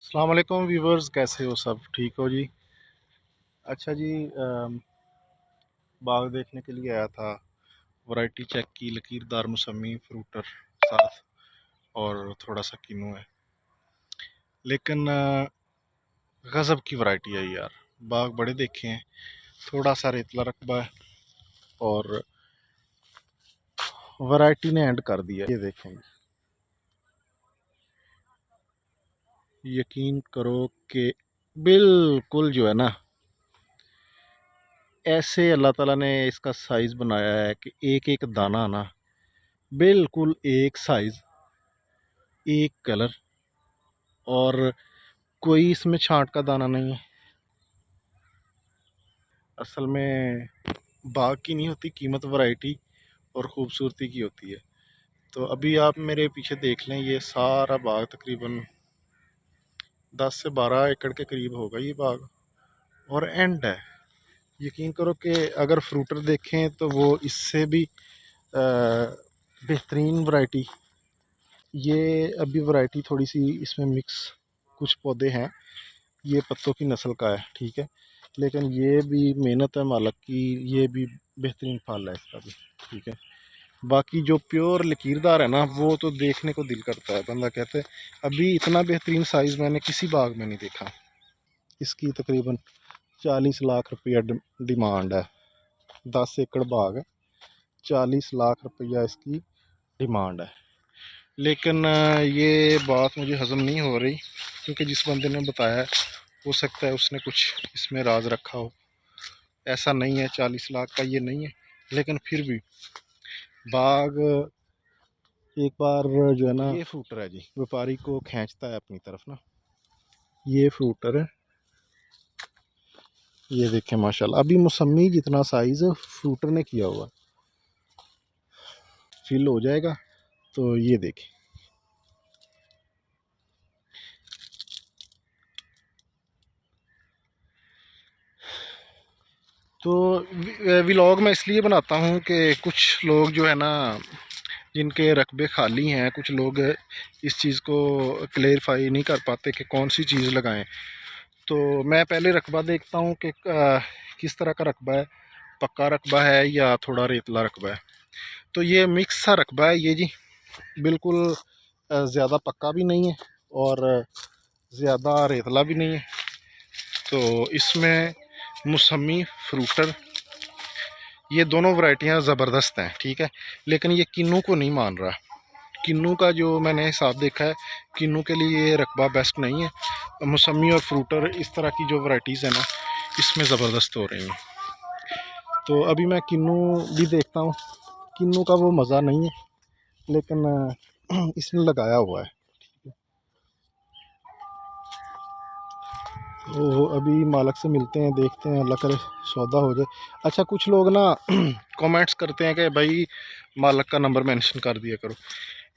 अस्सलाम वालेकुम व्यूवर्स, कैसे हो? सब ठीक हो जी? अच्छा जी, बाग देखने के लिए आया था। वैरायटी चेक की, लकीरदार मौसमी फ्रूटर साथ और थोड़ा सा किन्नू है, लेकिन गज़ब की वैरायटी है यार। बाग बड़े देखे हैं, थोड़ा सा रेतला रकबा है और वैरायटी ने एंड कर दिया। ये देखेंगे, यकीन करो कि बिल्कुल जो है ना, ऐसे अल्लाह ताला ने इसका साइज़ बनाया है कि एक एक दाना ना बिल्कुल एक साइज़, एक कलर, और कोई इसमें छांट का दाना नहीं है। असल में बाग की नहीं होती कीमत, वैरायटी और ख़ूबसूरती की होती है। तो अभी आप मेरे पीछे देख लें, ये सारा बाग तकरीबन 10 से 12 एकड़ के करीब होगा ये बाग, और एंड है। यकीन करो कि अगर फ्रूटर देखें तो वो इससे भी बेहतरीन वैरायटी। ये अभी वैरायटी थोड़ी सी इसमें मिक्स कुछ पौधे हैं, ये पत्तों की नस्ल का है, ठीक है, लेकिन ये भी मेहनत है मालक की, ये भी बेहतरीन फल है इसका भी, ठीक है। बाकी जो प्योर लकीरदार है ना, वो तो देखने को दिल करता है, बंदा कहते है अभी इतना बेहतरीन साइज़ मैंने किसी बाग में नहीं देखा। इसकी तकरीबन 40 लाख रुपया डिमांड है। 10 एकड़ बाग है, 40 लाख रुपया इसकी डिमांड है। लेकिन ये बात मुझे हज़म नहीं हो रही, क्योंकि जिस बंदे ने बताया है, हो सकता है उसने कुछ इसमें राज रखा हो। ऐसा नहीं है, 40 लाख का ये नहीं है, लेकिन फिर भी बाग एक बार जो है ना, ये फ्रूटर है जी, व्यापारी को खींचता है अपनी तरफ ना। ये फ्रूटर है, ये देखें माशाल्लाह, अभी मौसमी जितना साइज़ फ्रूटर ने किया हुआ, फिल हो जाएगा तो ये देखें। तो व्लॉग मैं इसलिए बनाता हूँ कि कुछ लोग जो है ना, जिनके रकबे खाली हैं, कुछ लोग इस चीज़ को क्लेरिफाई नहीं कर पाते कि कौन सी चीज़ लगाएं। तो मैं पहले रकबा देखता हूँ कि किस तरह का रकबा है, पक्का रकबा है या थोड़ा रेतला रकबा है। तो ये मिक्स सा रकबा है ये जी, बिल्कुल ज़्यादा पक्का भी नहीं है और ज़्यादा रेतला भी नहीं है। तो इसमें मौसमी फ्रूटर, ये दोनों वैरायटियाँ ज़बरदस्त हैं, ठीक है, लेकिन ये किन्नू को नहीं मान रहा। किन्नू का जो मैंने हिसाब देखा है, किन्नू के लिए ये रकबा बेस्ट नहीं है। मौसमी और फ्रूटर इस तरह की जो वैराइटीज़ है ना, इसमें ज़बरदस्त हो रही हैं। तो अभी मैं किन्नू भी देखता हूँ, किन्नू का वो मज़ा नहीं है, लेकिन इसने लगाया हुआ है। तो अभी मालक से मिलते हैं, देखते हैं, अल्लाह करे सौदा हो जाए। अच्छा, कुछ लोग ना कमेंट्स करते हैं कि भाई मालक का नंबर मेंशन कर दिया करो।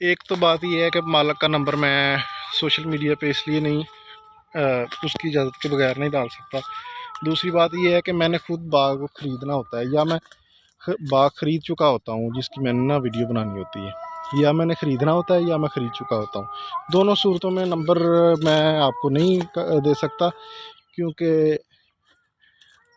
एक तो बात ये है कि मालक का नंबर मैं सोशल मीडिया पे इसलिए नहीं उसकी इजाज़त के बगैर नहीं डाल सकता। दूसरी बात ये है कि मैंने खुद बाग ख़रीदना होता है, या मैं बाग ख़रीद चुका होता हूँ जिसकी मैंने ना वीडियो बनानी होती है, या मैंने ख़रीदना होता है या मैं ख़रीद चुका होता हूँ। दोनों सूरतों में नंबर मैं आपको नहीं दे सकता, क्योंकि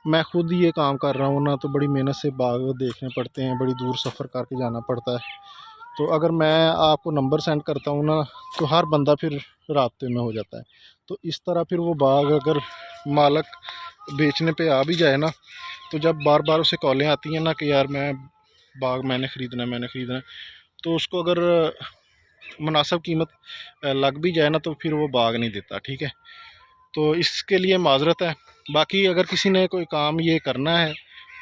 मैं खुद ये काम कर रहा हूँ ना, तो बड़ी मेहनत से बाग देखने पड़ते हैं, बड़ी दूर सफ़र करके जाना पड़ता है। तो अगर मैं आपको नंबर सेंड करता हूँ ना, तो हर बंदा फिर राब्ते में हो जाता है। तो इस तरह फिर वो बाग अगर मालक बेचने पे आ भी जाए ना, तो जब बार बार उसे कॉलें आती हैं ना कि यार मैं बाग मैंने ख़रीदना है, मैंने ख़रीदना है, तो उसको अगर मुनासिब कीमत लग भी जाए ना, तो फिर वो बाग नहीं देता, ठीक है। तो इसके लिए माजरत है। बाकी अगर किसी ने कोई काम ये करना है,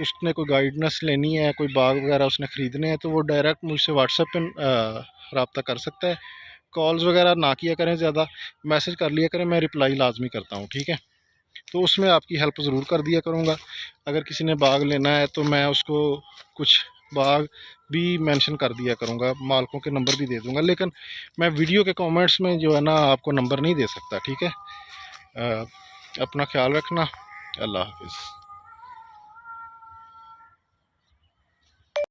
उसने कोई गाइडेंस लेनी है, कोई बाग वगैरह उसने ख़रीदने हैं, तो वो डायरेक्ट मुझसे व्हाट्सएप पे रब्ता कर सकता है। कॉल्स वगैरह ना किया करें, ज़्यादा मैसेज कर लिया करें, मैं रिप्लाई लाजमी करता हूँ, ठीक है। तो उसमें आपकी हेल्प ज़रूर कर दिया करूँगा। अगर किसी ने बाग लेना है तो मैं उसको कुछ बाग भी मेंशन कर दिया करूँगा, मालकों के नंबर भी दे दूँगा, लेकिन मैं वीडियो के कमेंट्स में जो है ना आपको नंबर नहीं दे सकता, ठीक है। अपना ख्याल रखना। अल्लाह हाफिज़।